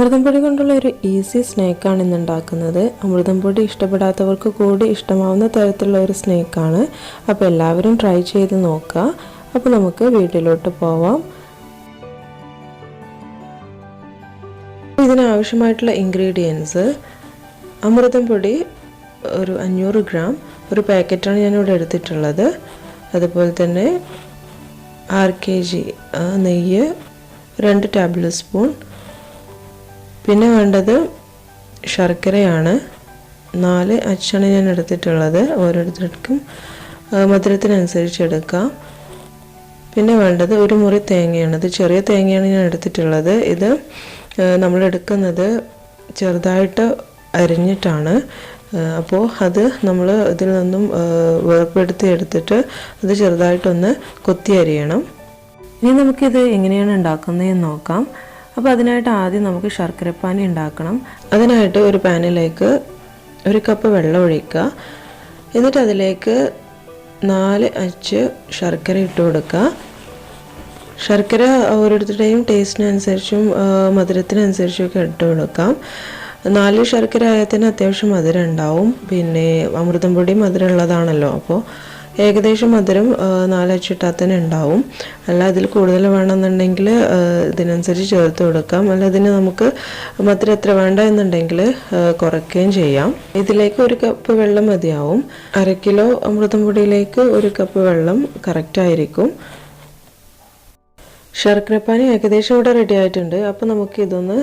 അമൃതം പൊടി കൊണ്ടുള്ള ഒരു ഈസി സ്നാക്കാണ് ഇന്ന് ഉണ്ടാക്കുന്നത്. അമൃതം പൊടി ഇഷ്ടപ്പെടാത്തവർക്ക് കൂടി ഇഷ്ടമാവുന്ന തരത്തിലുള്ള ഒരു സ്നാക്കാണ്. അപ്പോൾ എല്ലാവരും ട്രൈ ചെയ്ത് നോക്കുക. അപ്പോൾ നമുക്ക് വീട്ടിലോട്ട് പോവാം. ഇതിനാവശ്യമായിട്ടുള്ള ഇൻഗ്രീഡിയൻസ്: അമൃതം പൊടി ഒരു 500 ഗ്രാം, ഒരു പാക്കറ്റാണ് ഞാനിവിടെ എടുത്തിട്ടുള്ളത്. അതുപോലെ തന്നെ 6 kg നെയ്യ്, 2 ടേബിൾ സ്പൂൺ. പിന്നെ വേണ്ടത് ശർക്കരയാണ്. 4 അച്ചാണ് ഞാൻ എടുത്തിട്ടുള്ളത്. ഓരോരുത്തർക്കും മധുരത്തിനനുസരിച്ച് എടുക്കാം. പിന്നെ വേണ്ടത് ഒരു മുറി തേങ്ങയാണ്. ഇത് ചെറിയ തേങ്ങയാണ് ഞാൻ എടുത്തിട്ടുള്ളത്. ഇത് നമ്മൾ എടുക്കുന്നത് ചെറുതായിട്ട് അരിഞ്ഞിട്ടാണ്. അപ്പോൾ അത് നമ്മൾ ഇതിൽ നിന്നും വേർപ്പെടുത്തി എടുത്തിട്ട് അത് ചെറുതായിട്ടൊന്ന് കൊത്തി അരിയണം. ഇനി നമുക്കിത് എങ്ങനെയാണ് ഉണ്ടാക്കുന്നതെന്ന് നോക്കാം. അപ്പോൾ അതിനായിട്ട് ആദ്യം നമുക്ക് ശർക്കരപ്പാനി ഉണ്ടാക്കണം. അതിനായിട്ട് ഒരു പാനിലേക്ക് 1 കപ്പ് വെള്ളം ഒഴിക്കുക. എന്നിട്ട് അതിലേക്ക് 4 അച്ച് ശർക്കര ഇട്ട് കൊടുക്കുക. ശർക്കര ഓരോരുത്തരുടെയും ടേസ്റ്റിനനുസരിച്ചും മധുരത്തിനനുസരിച്ചും ഒക്കെ ഇട്ട് കൊടുക്കാം. 4 ശർക്കര ആയതിന് അത്യാവശ്യം മധുരം ഉണ്ടാവും. പിന്നെ അമൃതം പൊടി മധുരം ഉള്ളതാണല്ലോ, അപ്പോൾ ഏകദേശം മധുരം 4 അച്ചിട്ടാൽ തന്നെ ഉണ്ടാവും. അല്ല അതിൽ കൂടുതൽ വേണമെന്നുണ്ടെങ്കിൽ ഇതിനനുസരിച്ച് ചേർത്ത് കൊടുക്കാം. അല്ല ഇതിന് നമുക്ക് മധുരം എത്ര വേണ്ട എന്നുണ്ടെങ്കിൽ കുറയ്ക്കുകയും ചെയ്യാം. ഇതിലേക്ക് 1 കപ്പ് വെള്ളം മതിയാവും. 1/2 കിലോ അമൃതം പൊടിയിലേക്ക് 1 കപ്പ് വെള്ളം കറക്റ്റായിരിക്കും. ശർക്കരപ്പാനി ഏകദേശം ഇവിടെ റെഡി ആയിട്ടുണ്ട്. അപ്പോൾ നമുക്ക് ഇതൊന്ന്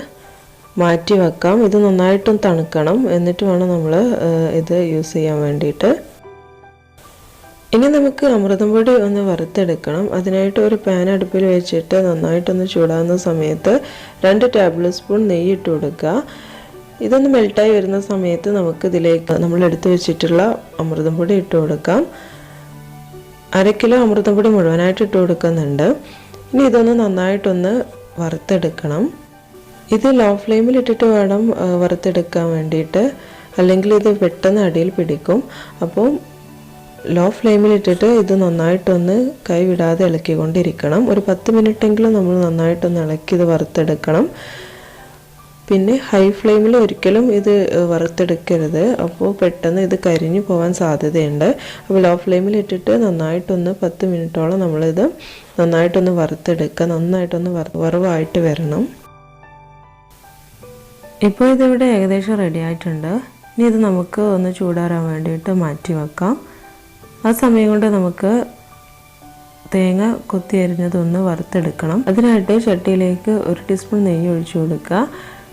മാറ്റി വെക്കാം. ഇത് നന്നായിട്ടും തണുക്കണം, എന്നിട്ട് വേണം നമ്മൾ ഇത് യൂസ് ചെയ്യാൻ വേണ്ടിയിട്ട്. ഇനി നമുക്ക് അമൃതം പൊടി ഒന്ന് വറുത്തെടുക്കണം. അതിനായിട്ട് ഒരു പാൻ അടുപ്പിൽ വെച്ചിട്ട് നന്നായിട്ടൊന്ന് ചൂടാകുന്ന സമയത്ത് 2 ടേബിൾ സ്പൂൺ നെയ്യ് ഇട്ട് കൊടുക്കുക. ഇതൊന്ന് മെൽട്ടായി വരുന്ന സമയത്ത് നമുക്ക് ഇതിലേക്ക് നമ്മൾ എടുത്തു വെച്ചിട്ടുള്ള അമൃതം പൊടി ഇട്ട് കൊടുക്കാം. 1/2 കിലോ അമൃതം പൊടി മുഴുവനായിട്ട് ഇട്ട് കൊടുക്കുന്നുണ്ട്. ഇനി ഇതൊന്ന് നന്നായിട്ടൊന്ന് വറുത്തെടുക്കണം. ഇത് ലോ ഫ്ലെയിമിൽ ഇട്ടിട്ട് വേണം വറുത്തെടുക്കാൻ വേണ്ടിയിട്ട്, അല്ലെങ്കിൽ ഇത് പെട്ടെന്ന് അടിയിൽ പിടിക്കും. അപ്പോൾ ലോ ഫ്ലെയിമിൽ ഇട്ടിട്ട് ഇത് നന്നായിട്ടൊന്ന് കൈ വിടാതെ ഇളക്കിക്കൊണ്ടിരിക്കണം. ഒരു 10 മിനിറ്റെങ്കിലും നമ്മൾ നന്നായിട്ടൊന്ന് ഇളക്കി ഇത് വറുത്തെടുക്കണം. പിന്നെ ഹൈ ഫ്ലെയിമിൽ ഒരിക്കലും ഇത് വറുത്തെടുക്കരുത്, അപ്പോൾ പെട്ടെന്ന് ഇത് കരിഞ്ഞു പോകാൻ സാധ്യതയുണ്ട്. അപ്പോൾ ലോ ഫ്ലെയിമിൽ ഇട്ടിട്ട് നന്നായിട്ടൊന്ന് 10 മിനിറ്റോളം നമ്മളിത് നന്നായിട്ടൊന്ന് വറുത്തെടുക്കുക. നന്നായിട്ടൊന്ന് വറവായിട്ട് വരണം. ഇപ്പോൾ ഇതിവിടെ ഏകദേശം റെഡി ആയിട്ടുണ്ട്. ഇനി ഇത് നമുക്ക് ഒന്ന് ചൂടാറാൻ വേണ്ടിയിട്ട് മാറ്റി വെക്കാം. ആ സമയം കൊണ്ട് നമുക്ക് തേങ്ങ കൊത്തി അരിഞ്ഞതൊന്ന് വറുത്തെടുക്കണം. അതിനായിട്ട് ചട്ടിയിലേക്ക് 1 ടീസ്പൂൺ നെയ്യ് ഒഴിച്ചു കൊടുക്കുക.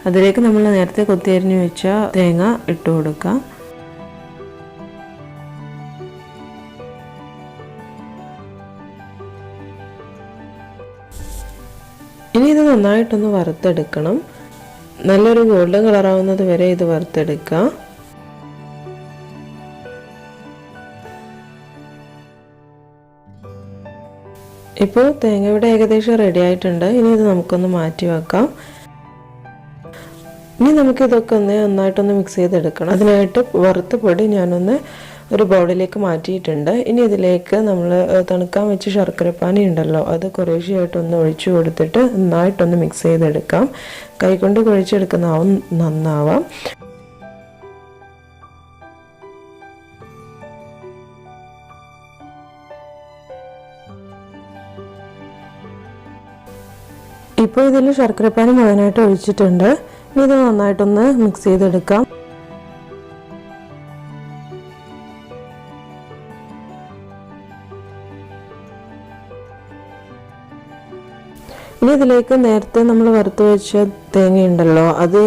അതിലേക്ക് നമ്മൾ നേരത്തെ കൊത്തി അരിഞ്ഞു വെച്ച തേങ്ങ ഇട്ട് കൊടുക്കുക. ഇനി ഇത് നന്നായിട്ടൊന്ന് വറുത്തെടുക്കണം. നല്ലൊരു ഗോൾഡൻ കളറാവുന്നത് വരെ ഇത് വറുത്തെടുക്കുക. ഇപ്പോൾ തേങ്ങ ഇവിടെ ഏകദേശം റെഡി ആയിട്ടുണ്ട്. ഇനി ഇത് നമുക്കൊന്ന് മാറ്റി വെക്കാം. ഇനി നമുക്കിതൊക്കെ നന്നായിട്ടൊന്ന് മിക്സ് ചെയ്തെടുക്കണം. അതിനായിട്ട് വറുത്ത പൊടി ഞാനൊന്ന് ഒരു ബൗളിലേക്ക് മാറ്റിയിട്ടുണ്ട്. ഇനി ഇതിലേക്ക് നമ്മൾ തണുക്കാൻ വെച്ച് ശർക്കരപ്പാനി ഉണ്ടല്ലോ, അത് കുറേശ്ശെയായിട്ടൊന്ന് ഒഴിച്ചു കൊടുത്തിട്ട് നന്നായിട്ടൊന്ന് മിക്സ് ചെയ്തെടുക്കാം. കൈകൊണ്ട് കുഴച്ചെടുക്കുന്നതാവും നന്നാവാം. ഇപ്പോൾ ഇതിൽ ശർക്കരപ്പാനി മുഴുവനായിട്ട് ഒഴിച്ചിട്ടുണ്ട്. ഇനി ഇത് നന്നായിട്ടൊന്ന് മിക്സ് ചെയ്തെടുക്കാം. ഇനി ഇതിലേക്ക് നേരത്തെ നമ്മൾ വറുത്ത് വെച്ച തേങ്ങയുണ്ടല്ലോ, അത്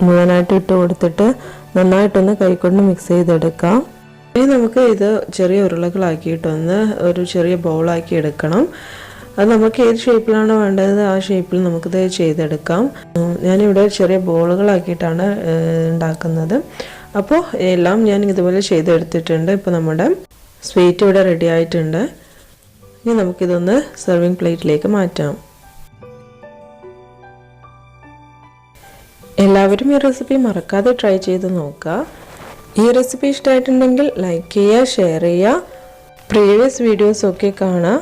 മുഴുവനായിട്ട് ഇട്ട് കൊടുത്തിട്ട് നന്നായിട്ടൊന്ന് കൈകൊണ്ട് മിക്സ് ചെയ്തെടുക്കാം. ഇനി നമുക്ക് ഇത് ചെറിയ ഉരുളകളാക്കിയിട്ടൊന്ന് ഒരു ചെറിയ ബൗളാക്കി എടുക്കണം. അത് നമുക്ക് ഏത് ഷേപ്പിലാണോ വേണ്ടത് ആ ഷേപ്പിൽ നമുക്കിത് ചെയ്തെടുക്കാം. ഞാനിവിടെ ചെറിയ ബോളുകളാക്കിയിട്ടാണ് ഉണ്ടാക്കുന്നത്. അപ്പോൾ എല്ലാം ഞാൻ ഇതുപോലെ ചെയ്തെടുത്തിട്ടുണ്ട്. ഇപ്പോൾ നമ്മുടെ സ്വീറ്റ് ഇവിടെ റെഡി ആയിട്ടുണ്ട്. ഇനി നമുക്കിതൊന്ന് സെർവിങ് പ്ലേറ്റിലേക്ക് മാറ്റാം. എല്ലാവരും ഈ റെസിപ്പി മറക്കാതെ ട്രൈ ചെയ്ത് നോക്കുക. ഈ റെസിപ്പി ഇഷ്ടമായിട്ടുണ്ടെങ്കിൽ ലൈക്ക് ചെയ്യുക, ഷെയർ ചെയ്യുക, പ്രീവിയസ് വീഡിയോസൊക്കെ കാണുക.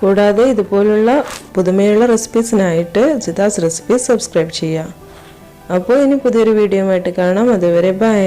കൂടാതെ ഇതുപോലുള്ള പുതുമയുള്ള റെസിപ്പീസിനായിട്ട് ജിതാസ് റെസിപ്പീസ് സബ്സ്ക്രൈബ് ചെയ്യുക. അപ്പോൾ ഇനി പുതിയൊരു വീഡിയോ ആയിട്ട് കാണാം. അതുവരെ ബൈ.